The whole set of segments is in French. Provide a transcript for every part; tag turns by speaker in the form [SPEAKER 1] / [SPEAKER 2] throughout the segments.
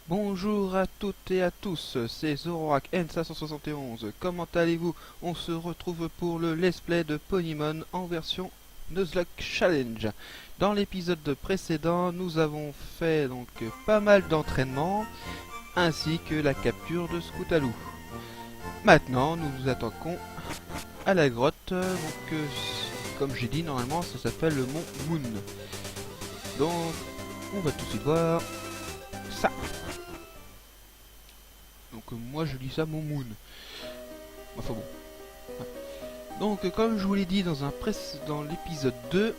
[SPEAKER 1] Bonjour à toutes et à tous, c'est Zoroark N571. Comment allez-vous? On se retrouve pour le let's play de Ponymon en version Nuzlocke Challenge. Dans l'épisode précédent, nous avons fait donc pas mal d'entraînement ainsi que la capture de Scootaloo. Maintenant, nous nous attaquons à la grotte. Comme j'ai dit, normalement ça s'appelle le mont Moon. Donc, on va tout de suite voir ça. Donc moi je dis ça mon Moon. Enfin bon. Ouais. Donc comme je vous l'ai dit dans l'épisode 2,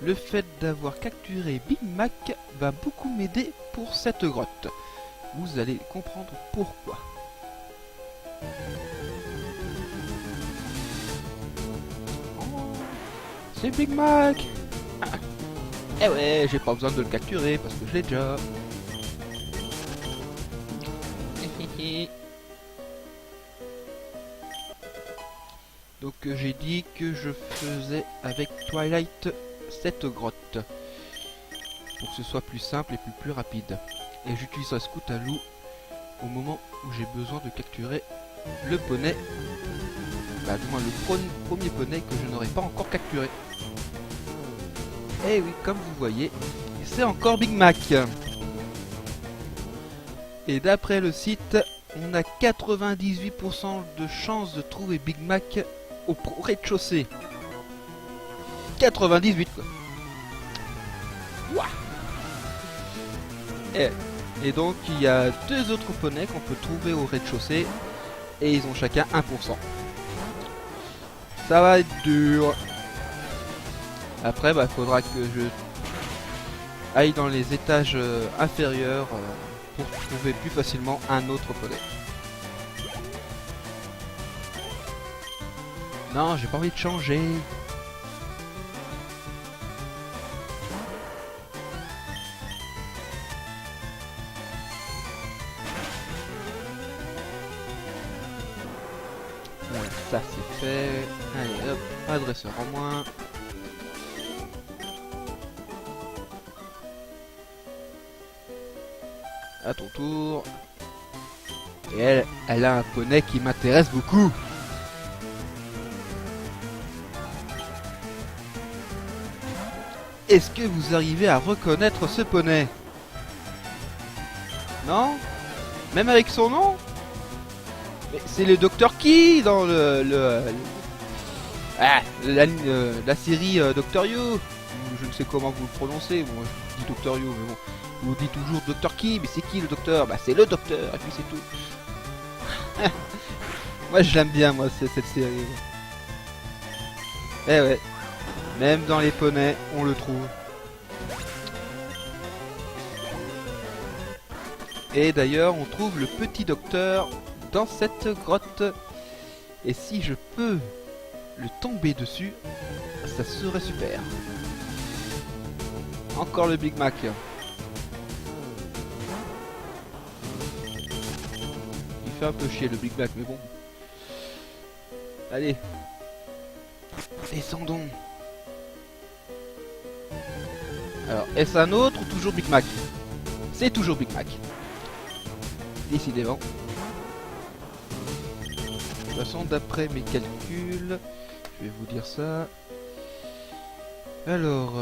[SPEAKER 1] le fait d'avoir capturé Big Mac va beaucoup m'aider pour cette grotte. Vous allez comprendre pourquoi. Oh, c'est Big Mac. Ah. Eh ouais, j'ai pas besoin de le capturer parce que je l'ai déjà. Donc j'ai dit que je faisais avec Twilight cette grotte pour que ce soit plus simple et plus rapide. Et j'utiliserai Scootaloo au moment où j'ai besoin de capturer le poney, du moins le premier poney que je n'aurais pas encore capturé. Et oui, comme vous voyez, c'est encore Big Mac. Et d'après le site, on a 98% de chances de trouver Big Mac au rez-de-chaussée. 98 quoi. Ouah. Et donc il y a deux autres poneys qu'on peut trouver au rez-de-chaussée et ils ont chacun 1%. Ça va être dur. Après faudra que je aille dans les étages inférieurs pour trouver plus facilement un autre poney. Non, j'ai pas envie de changer. Ça c'est fait. Allez hop, un dresseur en moins. À ton tour. Et elle a un poney qui m'intéresse beaucoup. Est-ce que vous arrivez à reconnaître ce poney? Non? Même avec son nom? Mais c'est le Dr. Key dans la série Dr. You. Je ne sais comment vous le prononcez, moi je dis Dr. You, mais bon. Vous dites toujours Dr. Key, mais c'est qui le docteur? Bah c'est le docteur, et puis c'est tout. Moi je l'aime bien, moi, cette série. Eh ouais. Même dans les poneys, on le trouve. Et d'ailleurs, on trouve le petit docteur dans cette grotte. Et si je peux le tomber dessus, ça serait super. Encore le Big Mac. Il fait un peu chier le Big Mac, mais bon. Allez. Descendons. Alors, est-ce un autre ou toujours Big Mac? C'est toujours Big Mac. Décidément. De toute façon, d'après mes calculs, je vais vous dire ça. Alors,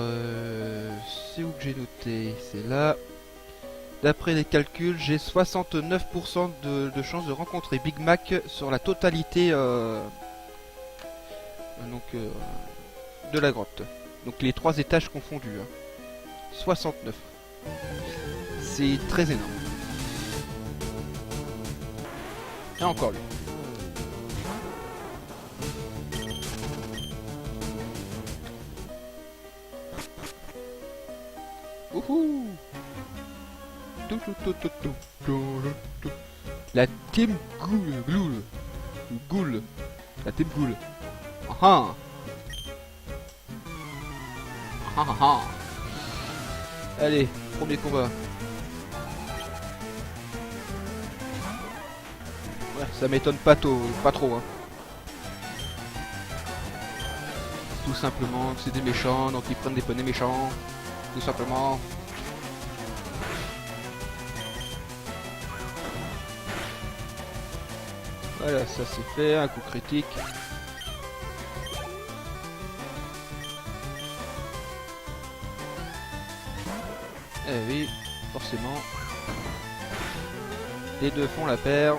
[SPEAKER 1] c'est où que j'ai noté? C'est là. D'après les calculs, j'ai 69% de chances de rencontrer Big Mac sur la totalité de la grotte. Donc les 3 étages confondus. 69. C'est très énorme. Et encore lui. Wouhou! La team Ghoul. La team Ghoul. Ah ah. Allez, premier combat. Ouais, ça m'étonne pas trop, hein. Tout simplement, c'est des méchants, donc ils prennent des poneys méchants. Tout simplement. Voilà, ça c'est fait, un coup critique. Eh oui, forcément. Les deux font la paire.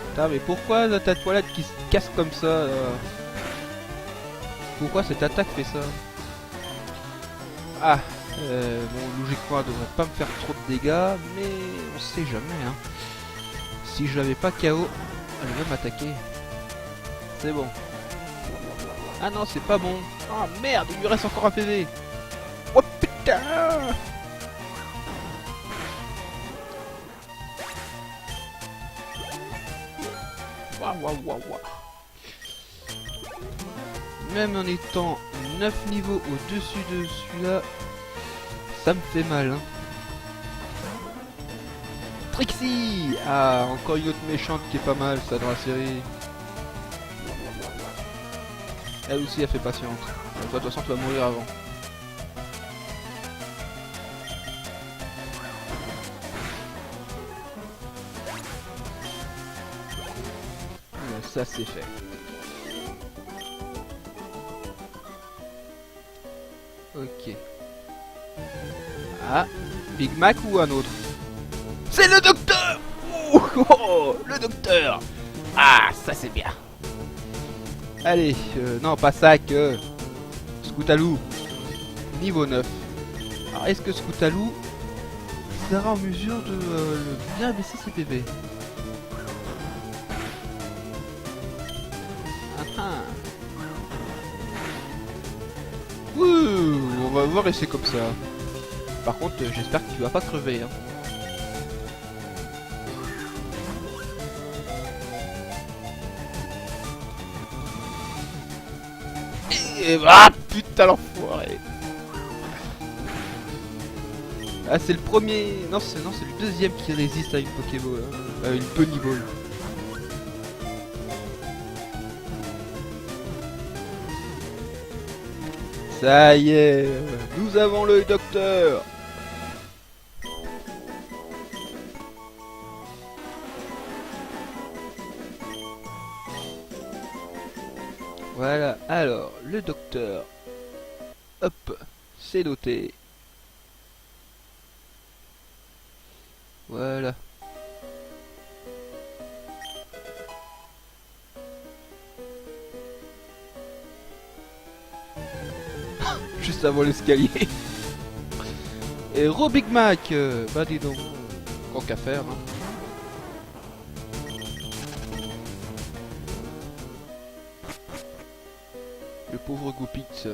[SPEAKER 1] Putain, mais pourquoi ta toilette qui se casse comme ça Pourquoi cette attaque fait ça? Ah, bon, logiquement, elle devrait pas me faire trop de dégâts, mais on sait jamais, hein. Si je l'avais pas KO, elle va m'attaquer. C'est bon. Ah non, c'est pas bon. Ah merde, il lui reste encore un PV. Oh putain! Waouh, waouh, waouh, waouh. Même en étant 9 niveaux au-dessus de celui-là, ça me fait mal, hein. Trixie! Ah, encore une autre méchante qui est pas mal, ça, dans la série. Elle aussi, elle fait patiente. De toute façon, tu vas mourir avant. Ça, c'est fait. Ok. Ah, Big Mac ou un autre? C'est le docteur! Oh, oh, oh, le docteur! Ah, ça c'est bien. Allez, non pas ça que... Scoutalou. Niveau 9. Alors est-ce que Scoutalou sera en mesure de bien baisser ses PV? Ah ah. Ouh, on va voir et c'est comme ça. Par contre, j'espère que tu vas pas crever, hein. Et... Ah putain l'enfoiré. Ah c'est le premier... Non c'est le deuxième qui résiste à une Pokéball, hein. Une Ponyball. Ça y est, nous avons le docteur. Voilà, alors, le docteur. Hop, c'est noté. Voilà. Juste avant l'escalier. Et Big Mac, bah dis donc, tant qu'à faire, hein. Le pauvre Goopix,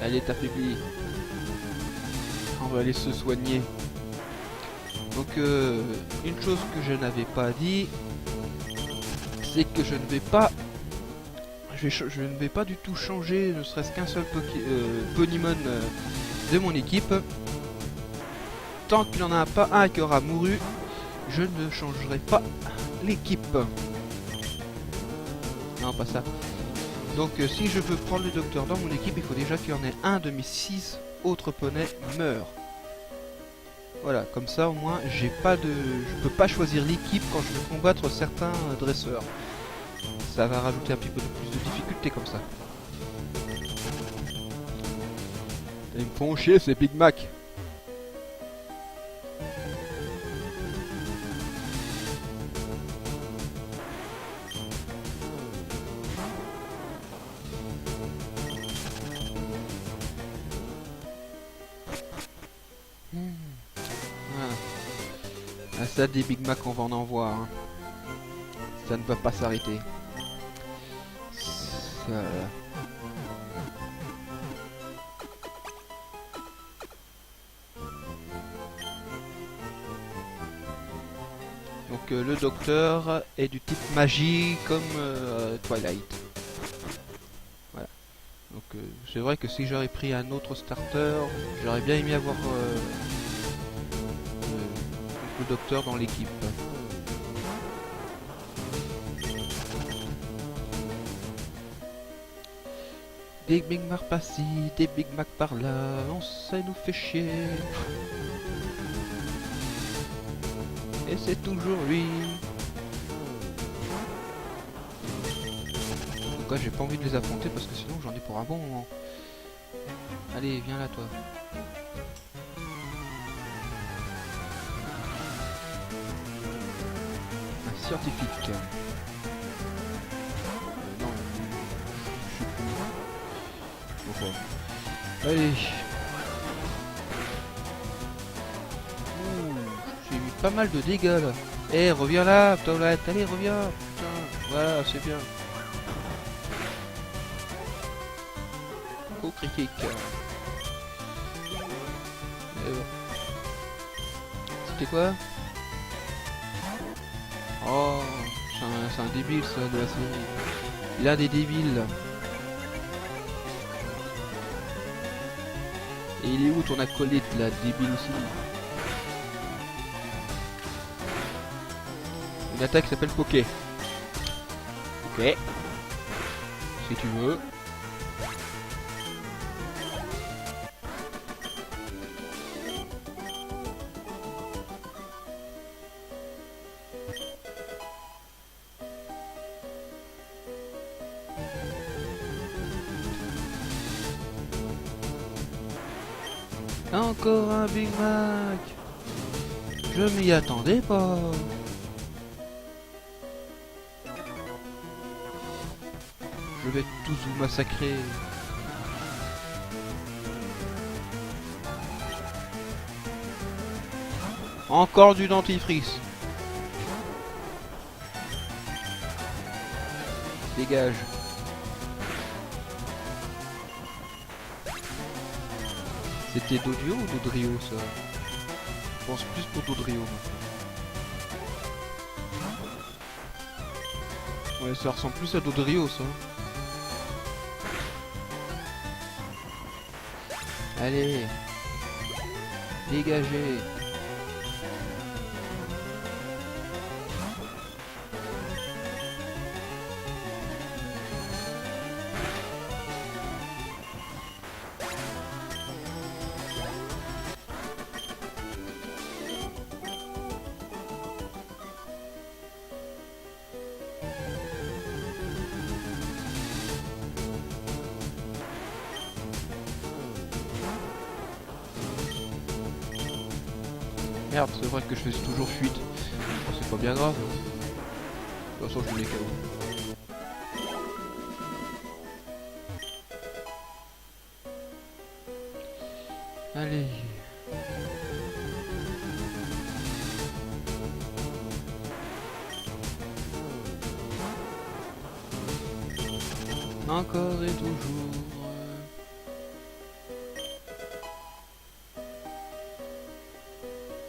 [SPEAKER 1] elle est affaiblie. On va aller se soigner. Donc une chose que je n'avais pas dit, c'est que je ne vais pas du tout changer ne serait-ce qu'un seul Ponymon de mon équipe. Tant qu'il n'y en a pas un qui aura mouru, je ne changerai pas l'équipe. Non, pas ça. Donc si je veux prendre le docteur dans mon équipe, il faut déjà qu'il y en ait un de mes 6 autres poneys meurt. Voilà, comme ça au moins j'ai pas de. Je peux pas choisir l'équipe quand je veux combattre certains dresseurs. Ça va rajouter un petit peu de plus de difficulté comme ça. Et ils me font chier ces Big Mac. Voilà. Ah, ça des Big Mac on va en voir, hein. Ça ne va pas s'arrêter. Ça... Donc le docteur est du type magie comme Twilight. Voilà. Donc c'est vrai que si j'aurais pris un autre starter, j'aurais bien aimé avoir le docteur dans l'équipe. Des Big Mac par-ci, des Big Mac par-là, ça nous fait chier. Et c'est toujours lui. En tout cas, j'ai pas envie de les affronter parce que sinon j'en ai pour un bon moment. Allez, viens là, toi. Un scientifique. Non, je sais plus. Bon, allez. Ouh, j'ai mis pas mal de dégâts là. Eh, reviens là, Toilette. Allez, reviens. Putain, voilà, c'est bien. Oh, critique. C'était quoi? Oh, c'est un débile ça de la série. Il a des débiles. Et il est où ton acolyte là, débile aussi? Une attaque qui s'appelle Poké. Ok. Si tu veux. Encore un Big Mac. Je m'y attendais pas. Je vais tous vous massacrer. Encore du dentifrice. Dégage. C'était Dodrio ou Dodrio ça? Je pense plus pour Dodrio maintenant. Ouais, ça ressemble plus à Dodrio ça. Allez. Dégagez. Merde, c'est vrai que je faisais toujours fuite. Bon, c'est pas bien grave. De toute façon, je voulais KO. Allez. Encore et toujours.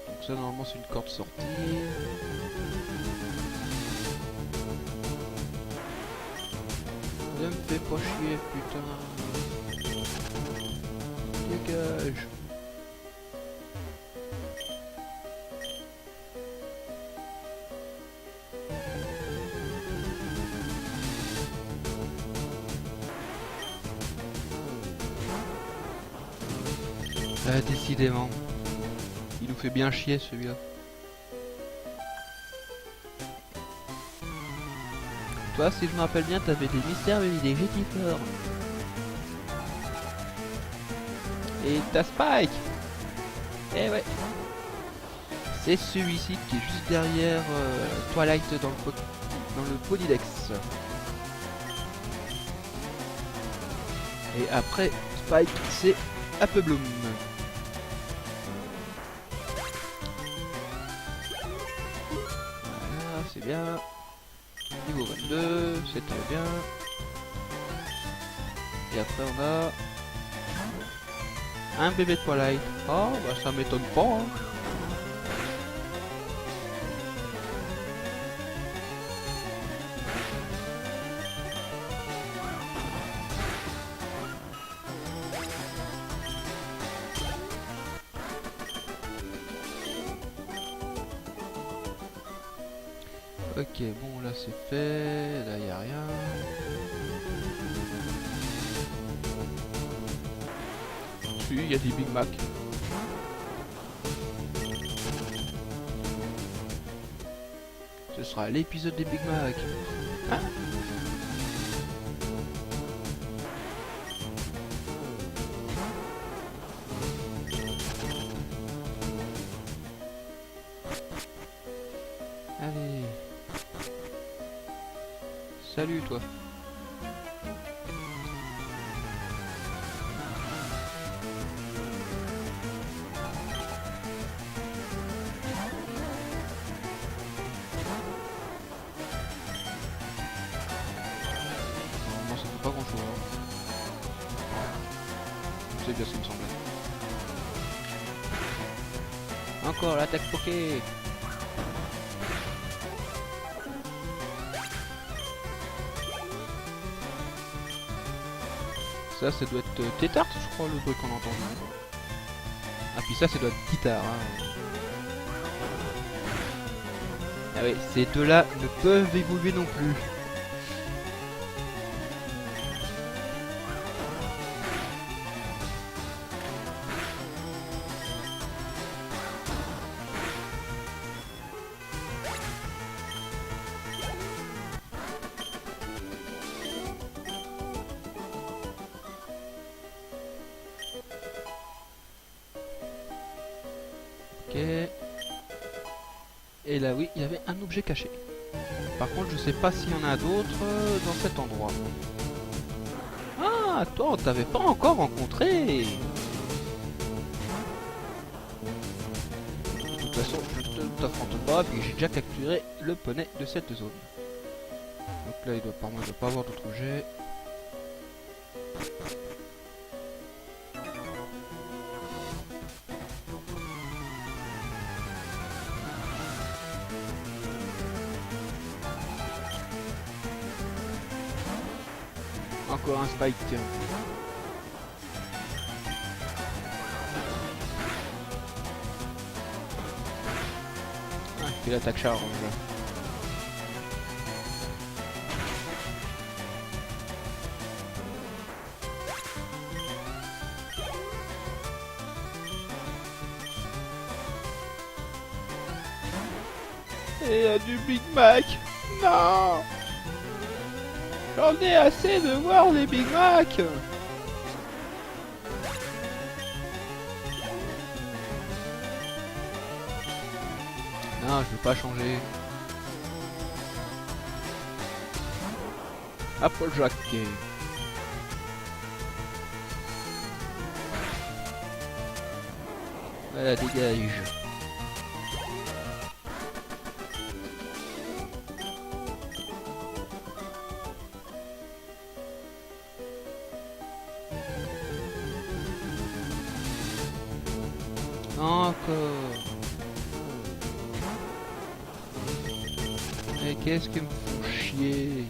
[SPEAKER 1] Donc ça normalement c'est une corde sortie. Ne me fais pas chier putain. Dégage. Ah, décidément. Il nous fait bien chier celui-là. Toi, si je me rappelle bien, t'avais des mystères et des Jetifleurs. Et t'as Spike. Eh ouais. C'est celui-ci qui est juste derrière Twilight dans le Polydex. Et après, Spike, c'est Applebloom. Voilà, c'est bien. Niveau 22, c'est très bien. Et après on a un bébé Twilight. Oh bah ça m'étonne pas hein. Ok, bon là c'est fait, là y a rien. Si, il y a des Big Mac. sera l'épisode des Big Mac. Hein? Allez. Salut toi. Normalement ça fait pas grand chose. C'est bien ce qui me semblait. Encore l'attaque poké. Ça doit être Tétart, je crois, le bruit qu'on entend. Ah, puis ça doit être guitare. Hein. Ah oui, ces deux-là ne peuvent évoluer non plus. Ok. Et là oui, il y avait un objet caché. Par contre, je sais pas s'il y en a d'autres dans cet endroit. Ah, toi, on t'avait pas encore rencontré. De toute façon, je ne t'affronte pas, puis j'ai déjà capturé le poney de cette zone. Donc là, il doit pas avoir d'autres objets. Encore un Spike. Ah, il fait l'attaque charge là. Et il y a du Big Mac. Non, j'en ai assez de voir les Big Mac. Non, je veux pas changer. Applejack. Voilà, dégage. Encore. Mais qu'est-ce qu'ils me font chier.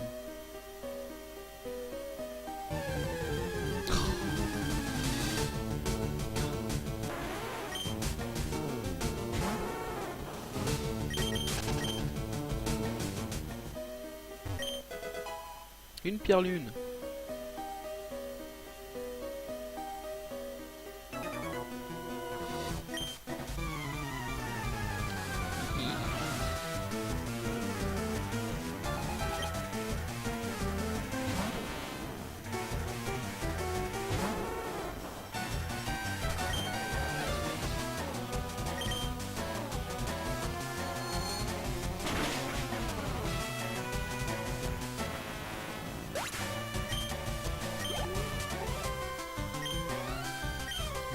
[SPEAKER 1] Une pierre lune.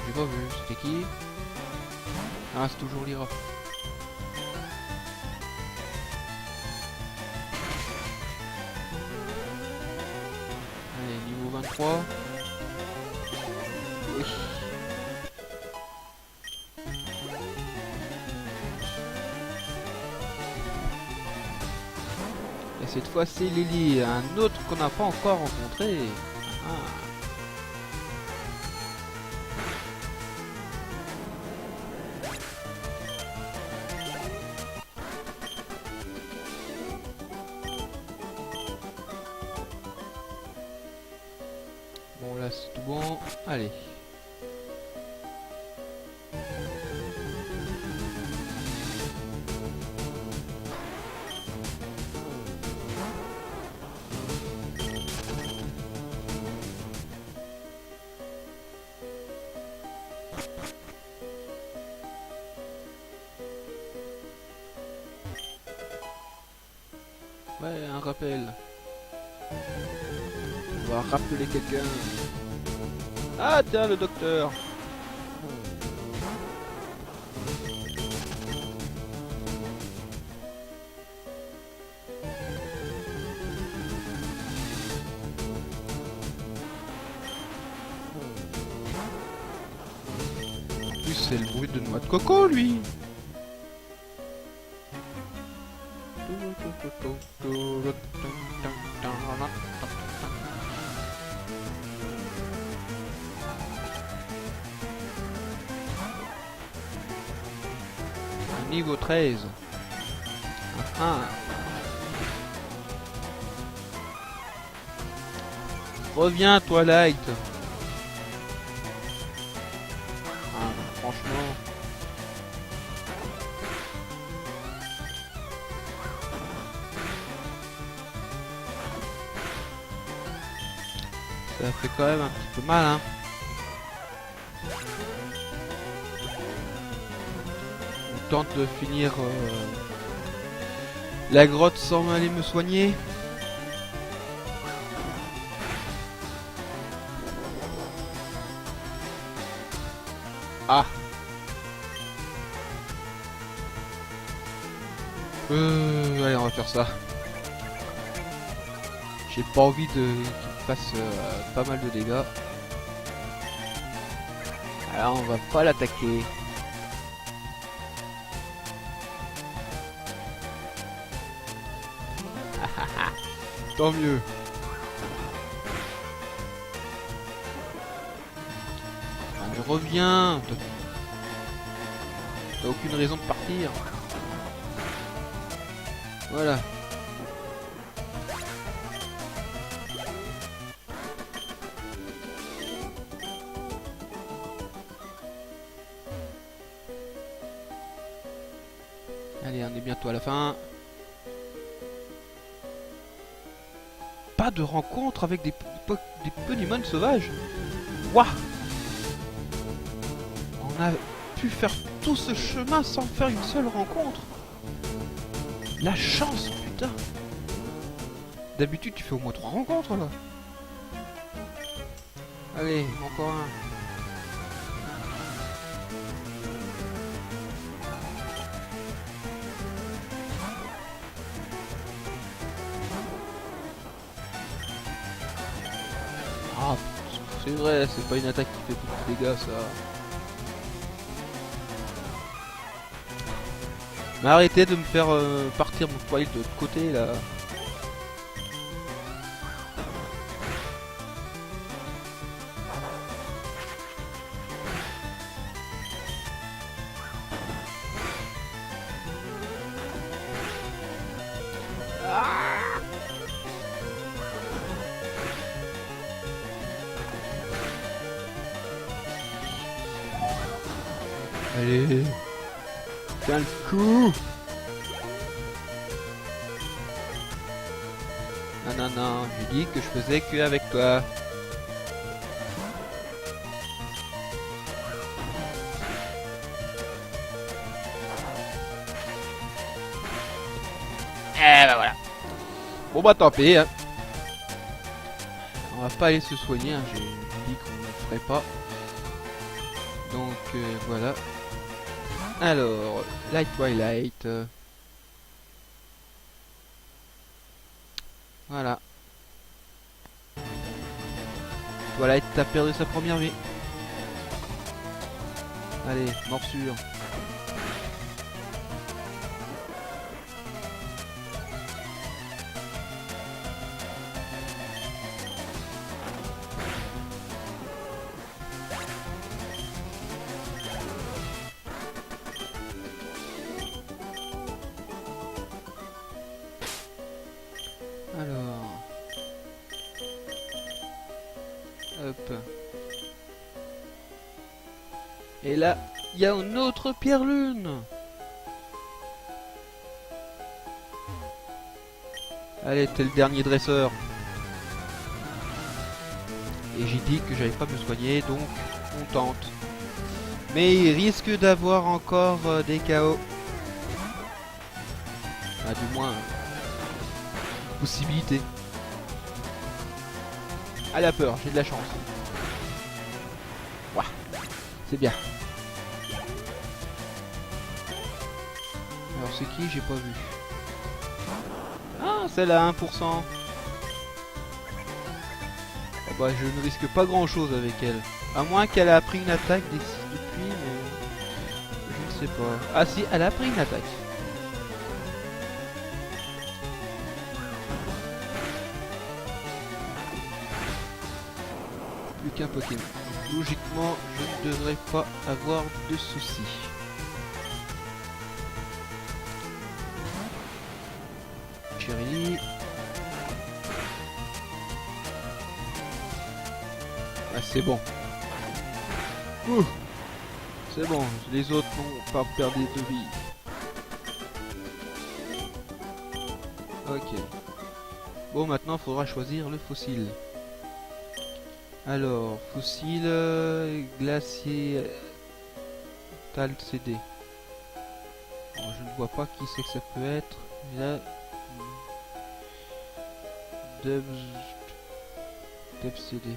[SPEAKER 1] J'ai pas vu, c'était qui? Ah, c'est toujours Lyra. Allez, niveau 23. Oui. Et cette fois c'est Lily, un autre qu'on n'a pas encore rencontré. Ah. Bon là c'est tout bon, allez. Ouais, un rappel. On va rappeler quelqu'un. Ah tiens, le docteur. En plus, c'est le bruit de noix de coco, lui. Niveau 13. Ah. Reviens, Twilight. Ah, franchement. Ça fait quand même un petit peu mal, hein. On tente de finir la grotte sans aller me soigner. Ah. Allez, on va faire ça. J'ai pas envie de qu'il fasse pas mal de dégâts. Alors on va pas l'attaquer. Tant mieux. Allez, reviens. T'as aucune raison de partir. Voilà. Allez, on est bientôt à la fin. Pas de rencontre avec des Pokémon sauvages. Waouh! On a pu faire tout ce chemin sans faire une seule rencontre. La chance, putain! D'habitude, tu fais au moins 3 rencontres là. Allez, encore un. Ah, c'est vrai, c'est pas une attaque qui fait beaucoup de dégâts, ça. Mais arrêtez de me faire partir mon Twilight de l'autre côté, là. Allez, tiens le coup. Non, non, non, j'ai dit que je faisais que avec toi. Eh ben voilà. Bon bah tant pis, hein. On va pas aller se soigner, hein. J'ai dit qu'on ne le ferait pas. Donc voilà. Alors, Light Twilight. Voilà. Twilight a perdu sa première vie. Allez, morsure. Alors. Hop. Et là, il y a une autre pierre lune. Allez, t'es le dernier dresseur. Et j'ai dit que j'allais pas me soigner, donc on tente. Mais il risque d'avoir encore des KO. Ah, du moins. possibilité. À la peur, j'ai de la chance. Ouah, c'est bien. Alors c'est qui? J'ai pas vu. Ah, celle à 1%. Oh bah je ne risque pas grand chose avec elle. À moins qu'elle a pris une attaque depuis, mais je ne sais pas. Ah si, elle a pris une attaque. Plus qu'un Pokémon. Logiquement, je ne devrais pas avoir de soucis. Cheryl. Ah, c'est bon. Ouh, c'est bon, les autres n'ont pas perdu de vie. Ok. Bon, maintenant, il faudra choisir le fossile. Alors, fossile, glacier, Tal CD. Bon, je ne vois pas qui c'est que ça peut être. Mais là, Dev CD.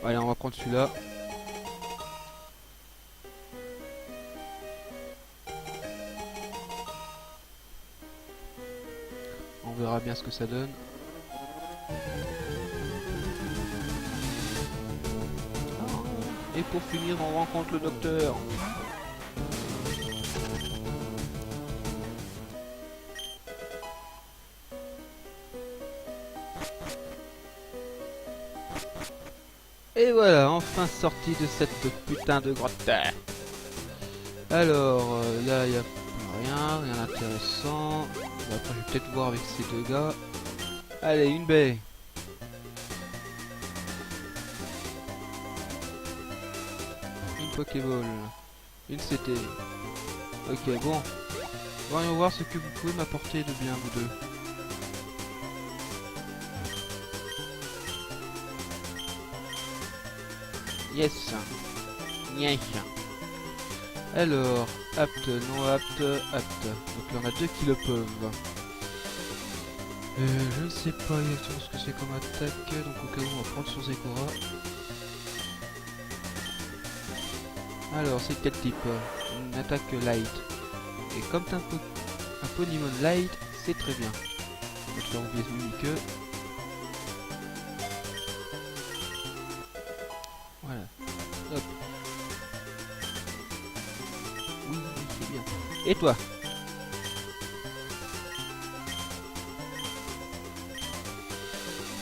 [SPEAKER 1] Allez, on va prendre celui-là. On verra bien ce que ça donne. Et pour finir, on rencontre le docteur. Et voilà, enfin sorti de cette putain de grotte. Alors, là, il n'y a rien d'intéressant. Bon, après, je vais peut-être voir avec ces deux gars. Allez, une baie. Une Pokéball. Une CT. Ok, bon. Voyons voir ce que vous pouvez m'apporter de bien, vous deux. Yes. Yes. Alors, apte, non apte, apte. Donc là on a deux qui le peuvent. Je ne sais pas exactement ce que c'est comme attaque, donc au cas où on va prendre sur Zekora. Alors c'est quel type? Une attaque light. Et comme t'as un Pokémon light, c'est très bien. On va te faire oublier ce mimiqueux. Voilà. Hop. Oui, c'est bien. Et toi?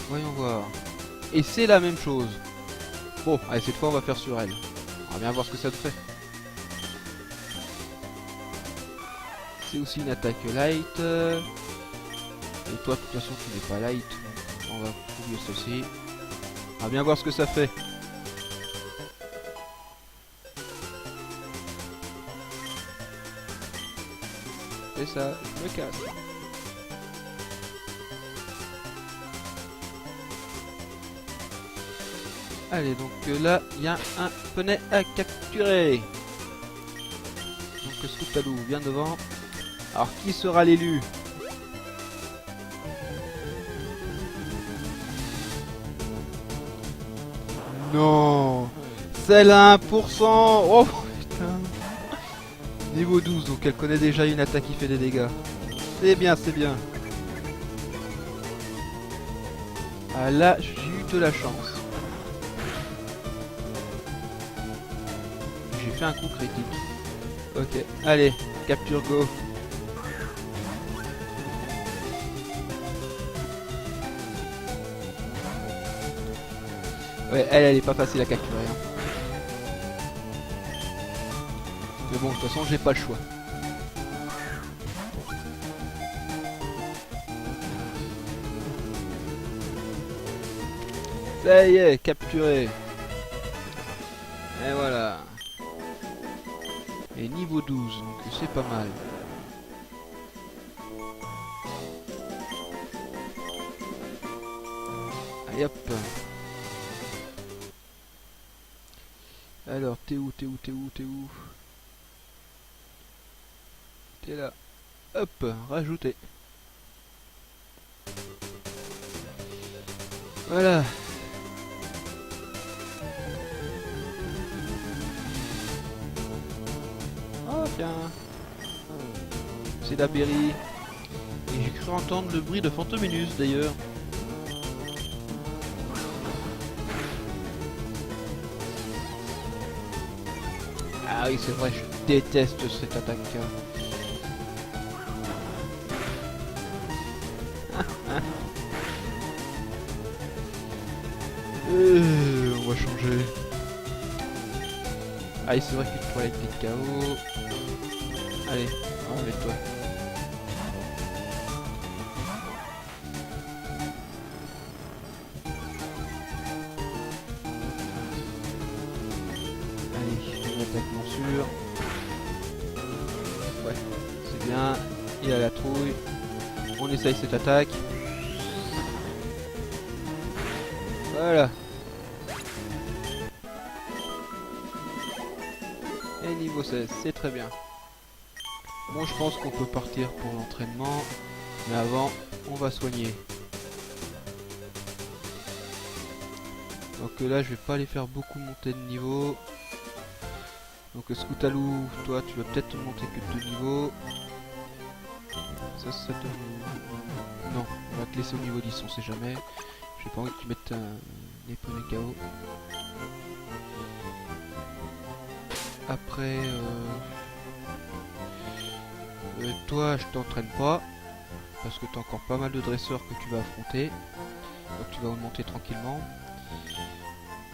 [SPEAKER 1] Voyons voir. Et c'est la même chose. Bon, allez, cette fois on va faire sur elle. On va bien voir ce que ça te fait. C'est aussi une attaque light. Et toi, de toute façon, tu n'es pas light. Donc on va oublier ceci. On va bien voir ce que ça fait. C'est ça, je me casse. Allez, donc là, il y a un poney à capturer. Donc Scoutalou vient devant. Alors, qui sera l'élu? Non, celle à 1%. Oh putain. Niveau 12, donc elle connaît déjà une attaque qui fait des dégâts. C'est bien, c'est bien. Ah là, j'ai eu de la chance. J'ai fait un coup critique. Ok, allez, capture go. Ouais, elle est pas facile à capturer. Hein. Mais bon, de toute façon, j'ai pas le choix. Ça y est, capturé. Et voilà. Et niveau 12, donc c'est pas mal. Allez hop. Alors, t'es où? T'es là. Hop, rajouter. Voilà. Oh tiens. C'est la Berry. Et j'ai cru entendre le bruit de Fantominus d'ailleurs. Ah oui c'est vrai, je déteste cette attaque. On va changer. Ah c'est vrai qu'il faut aller avec KO. Allez, avec toi. Allez, une attaque monsure. Ouais, c'est bien. Il a la trouille. On essaye cette attaque. Voilà. Et niveau 16, c'est très bien. Bon, je pense qu'on peut partir pour l'entraînement. Mais avant, on va soigner. Donc là, je vais pas les faire beaucoup monter de niveau. Donc Scoutalou, toi, tu vas peut-être monter que de niveau. Ça te... Non, on va te laisser au niveau 10, on sait jamais. J'ai pas envie que tu mettes un éponné KO. Après, toi, je t'entraîne pas. Parce que t'as encore pas mal de dresseurs que tu vas affronter. Donc tu vas augmenter tranquillement.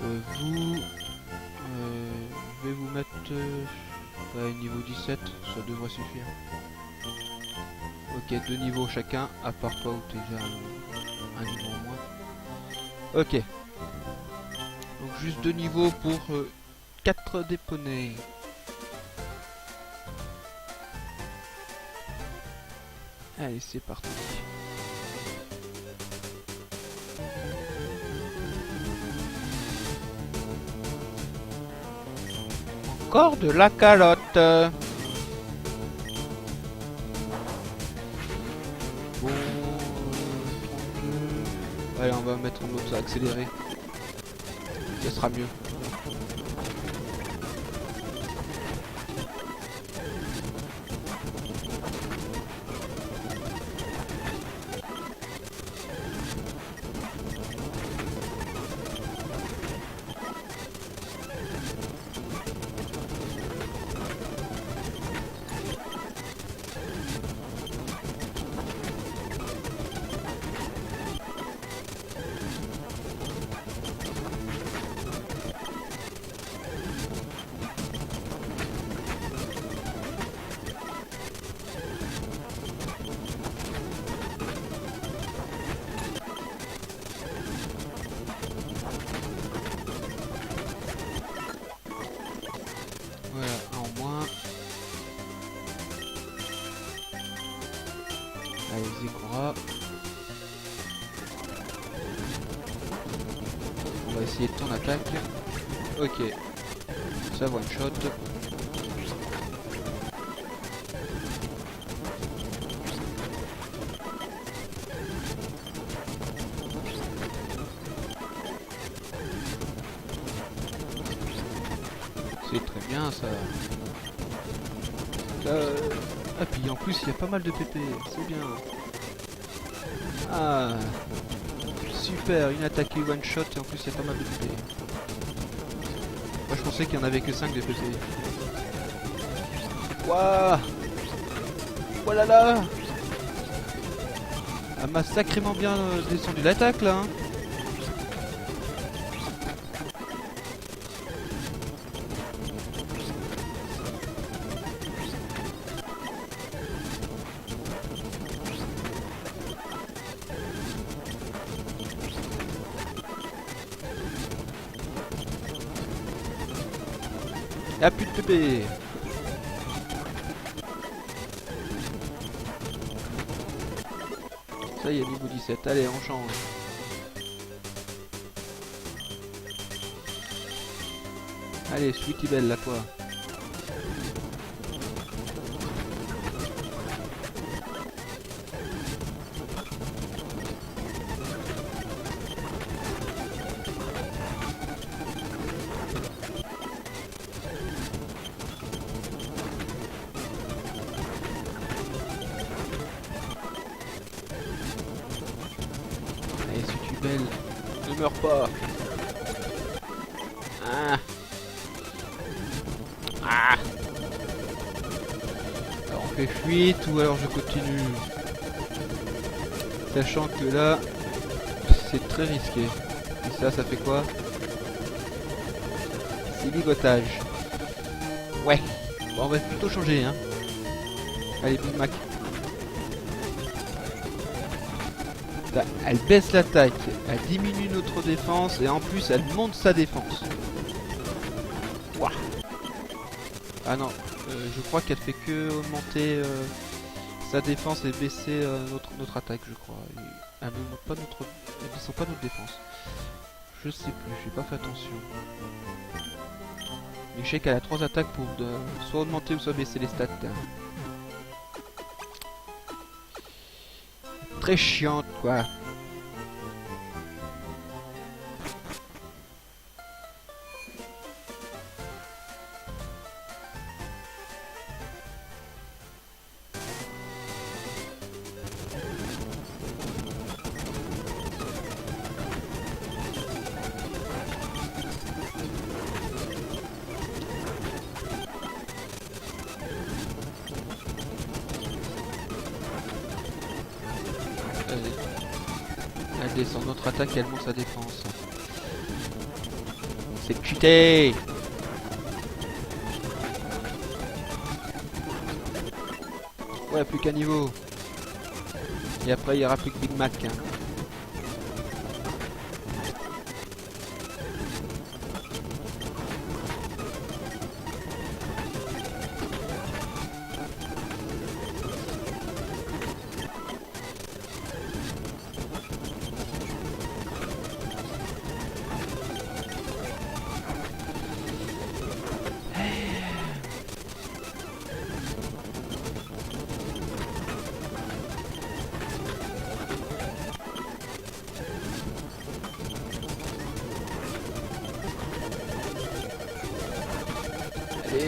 [SPEAKER 1] Vous... je vais vous mettre niveau 17, ça devrait suffire. Ok, 2 niveaux chacun, à part toi où t'es déjà un niveau en moins. Ok. Donc juste 2 niveaux pour 4 déponées. Allez, c'est parti. Encore de la calotte. Bon, 32. Allez, on va mettre en mode accéléré. Ça sera mieux. Voilà, un en moins. Allez, Zekora. On va essayer de ton attaque. Ok. Ça one shot. C'est très bien ça. Ah puis en plus il y a pas mal de PP, c'est bien. Ah super, une attaque one shot et en plus il y a pas mal de PP. Moi je pensais qu'il y en avait que 5 de PP. Waouh. Voilà là. Elle m'a sacrément bien descendu l'attaque là hein. Y'a plus de PP. Ça y est, niveau 17. Allez, on change. Allez, Sweetie Belle, là, toi. meurs pas. Ah. Ah. Alors on fait fuite ou alors je continue. Sachant que là, c'est très risqué. Et ça fait quoi? C'est ligotage. Ouais. Bon, on va plutôt changer, hein. Allez, Big Mac. Là, elle baisse l'attaque, elle diminue notre défense et en plus elle monte sa défense. Ouah. Ah non, je crois qu'elle fait que augmenter sa défense et baisser notre attaque, je crois. Et elle ne monte pas elle descend pas notre défense. Je sais plus, j'ai pas fait attention. Mais je sais qu'elle a 3 attaques pour soit augmenter ou soit baisser les stats. Très chiante quoi. Elle descend notre attaque et elle monte sa défense. C'est cheaté. Ouais, plus qu'un niveau. Et après il y aura plus que Big Mac. Hein.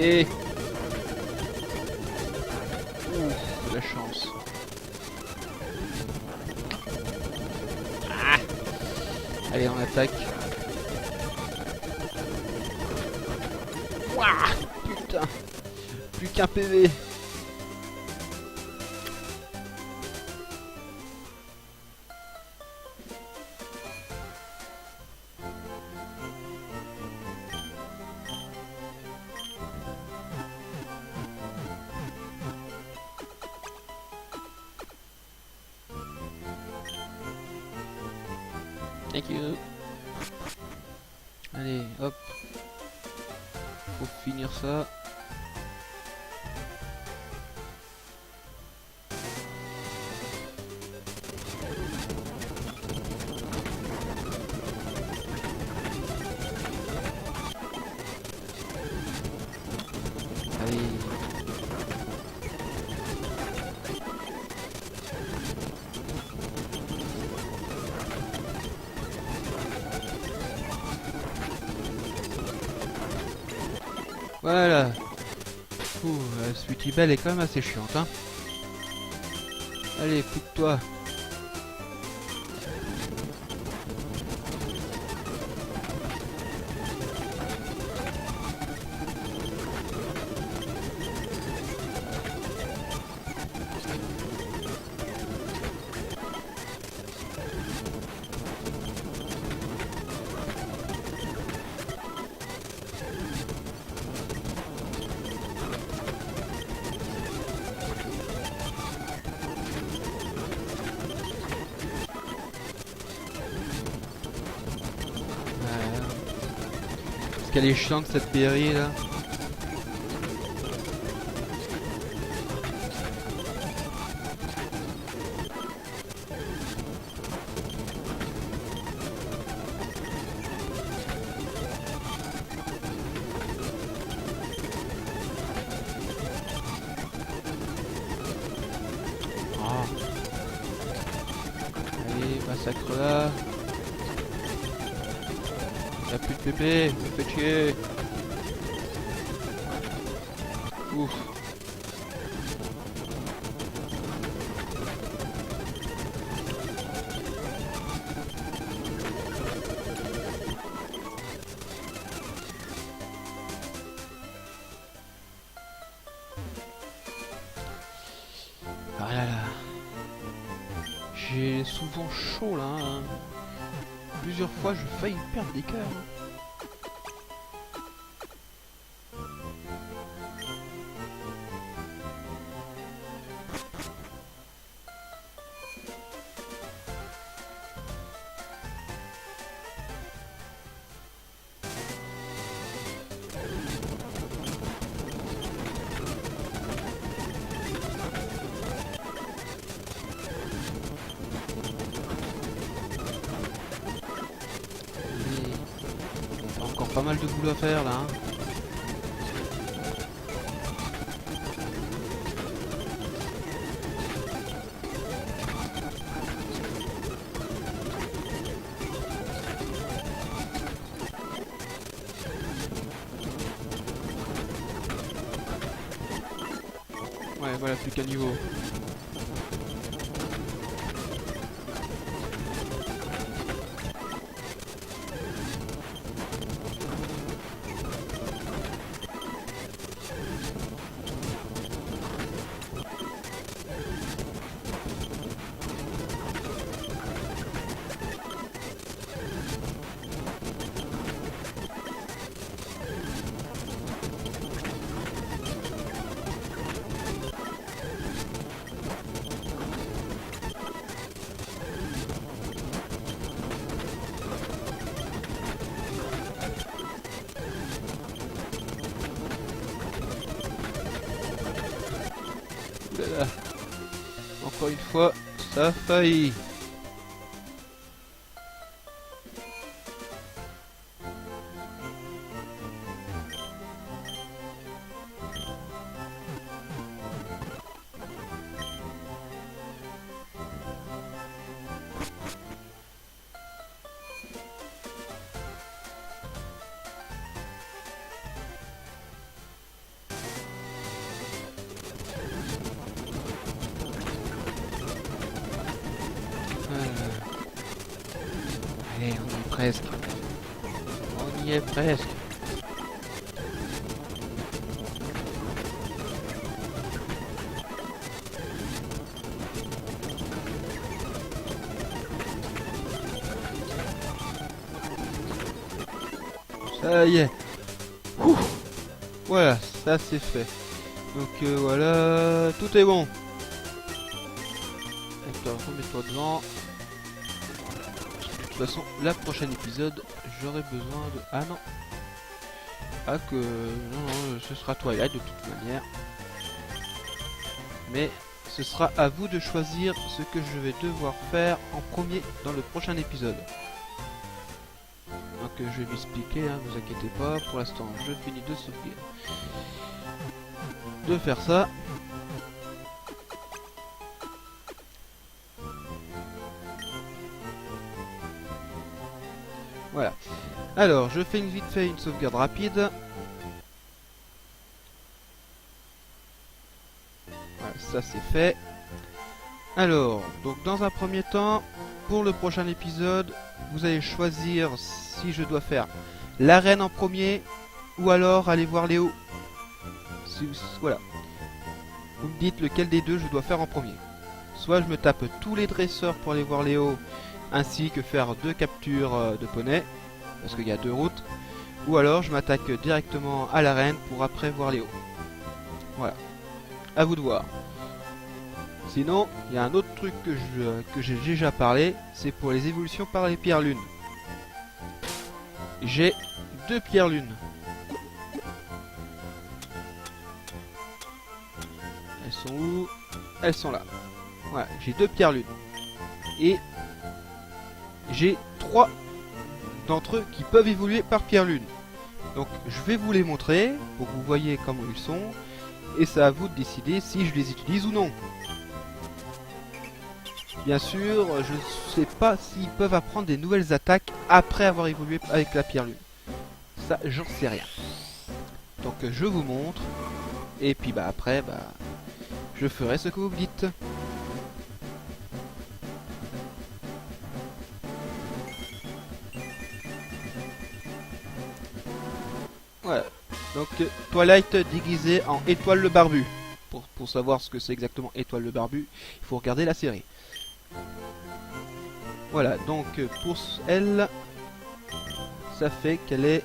[SPEAKER 1] Allez. Ouh, de la chance. Ah. Allez, on attaque. Ouah, putain. Plus qu'un PV. Thank you. Allez, hop. Faut finir ça. Allez. Voilà. Sweetie Belle est quand même assez chiante, hein. Allez, foutre-toi. Parce qu'elle est chiante cette Berry là. Oh. Allez, massacre là. Y'a plus de PP, me fait chier. Ouf. Ah là là. J'ai souvent chaud là. Hein. Plusieurs fois, je failli perdre des cœurs. Encore pas mal de boulot à faire là. Hein. Ouais, voilà, plus qu'un niveau. Là. Encore une fois, ça a failli. Allez, on y est presque. On y est presque. Ça y est. Ouh. Voilà, ça c'est fait. Donc voilà, tout est bon. Attends, remets-toi devant. De toute façon, la prochaine épisode, j'aurai besoin de... Ah non. Ah que... Non, ce sera Twilight de toute manière. Mais ce sera à vous de choisir ce que je vais devoir faire en premier dans le prochain épisode. Donc je vais m'expliquer, hein, vous inquiétez pas. Pour l'instant, je finis de sauvegarder. De faire ça. Voilà. Alors, je fais vite fait une sauvegarde rapide. Voilà, ça c'est fait. Alors, donc dans un premier temps, pour le prochain épisode, vous allez choisir si je dois faire l'arène en premier ou alors aller voir Léo. Voilà. Vous me dites lequel des deux je dois faire en premier. Soit je me tape tous les dresseurs pour aller voir Léo, ainsi que faire 2 captures de poney, parce qu'il y a 2 routes, ou alors je m'attaque directement à l'arène pour après voir Léo. Voilà, à vous de voir. Sinon, il y a un autre truc que j'ai déjà parlé, c'est pour les évolutions par les pierres lunes. J'ai 2 pierres lunes. Elles sont où? Elles sont là. Voilà, j'ai 2 pierres lunes. Et j'ai 3 d'entre eux qui peuvent évoluer par pierre lune. Donc je vais vous les montrer pour que vous voyez comment ils sont. Et c'est à vous de décider si je les utilise ou non. Bien sûr, je ne sais pas s'ils peuvent apprendre des nouvelles attaques après avoir évolué avec la pierre lune. Ça, j'en sais rien. Donc je vous montre. Et puis bah après, je ferai ce que vous me dites. Voilà. Donc Twilight déguisé en Étoile le Barbu. Pour savoir ce que c'est exactement Étoile le Barbu, il faut regarder la série. Voilà, donc pour elle, ça fait qu'elle est...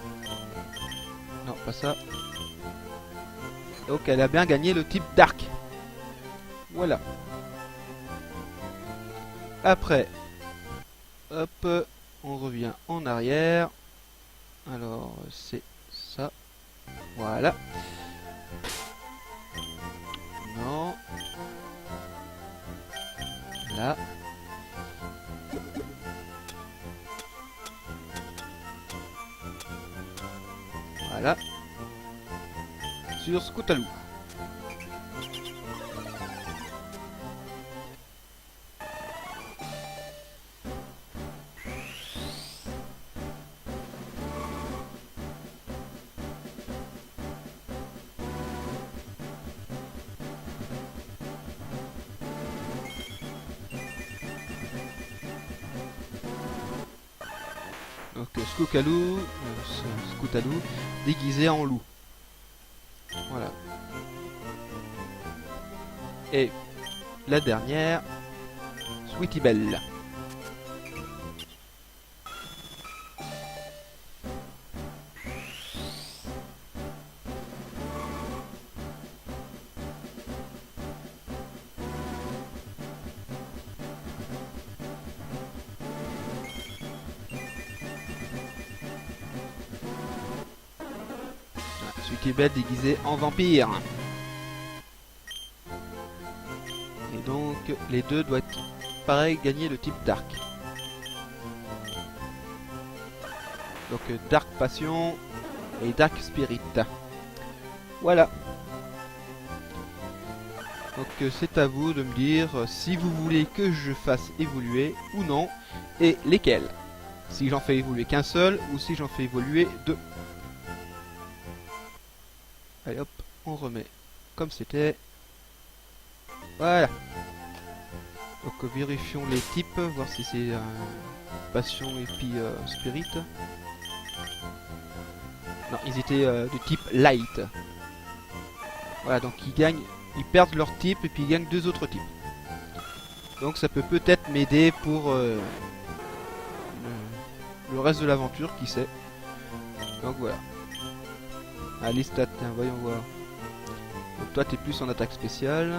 [SPEAKER 1] Non, pas ça. Donc elle a bien gagné le type Dark. Voilà. Après, hop, on revient en arrière. Alors, c'est ça. Voilà. Non. Là. Voilà. Sur Scootaloo. Donc Scootaloo déguisé en loup. Voilà. Et la dernière, Sweetie Belle. Sweetie Belle déguisée en vampire. Et donc les deux doivent pareil gagner le type Dark. Donc Dark Passion et Dark Spirit. Voilà. Donc c'est à vous de me dire si vous voulez que je fasse évoluer ou non, et lesquels. Si j'en fais évoluer qu'un seul ou si j'en fais évoluer deux. Allez hop, on remet comme c'était. Voilà. Donc vérifions les types, voir si c'est Passion et puis Spirit. Non, ils étaient de type Light. Voilà, donc ils perdent leur type et puis ils gagnent deux autres types. Donc ça peut peut-être m'aider pour le reste de l'aventure, qui sait. Donc voilà. Allez, stats, voyons voir. Donc toi t'es plus en attaque spéciale.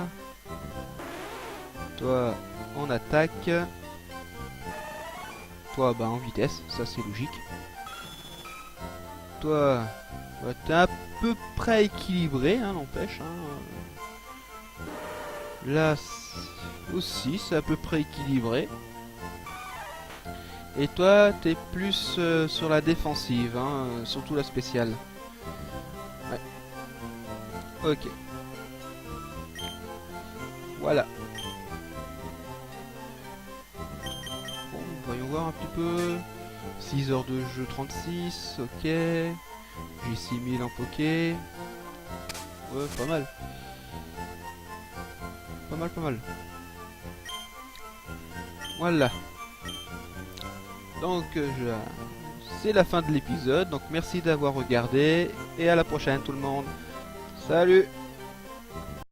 [SPEAKER 1] Toi en attaque. Toi bah en vitesse, ça c'est logique. Toi bah, t'es à peu près équilibré, hein, n'empêche. Hein. Là aussi c'est à peu près équilibré. Et toi t'es plus sur la défensive, hein, surtout la spéciale. Ouais. Ok. Voilà. Bon, voyons voir un petit peu. 6 heures de jeu, 36, ok. J'ai 6000 en poké. Ouais, pas mal. Pas mal, pas mal. Voilà. Donc, c'est la fin de l'épisode. Donc, merci d'avoir regardé. Et à la prochaine, tout le monde. Salut!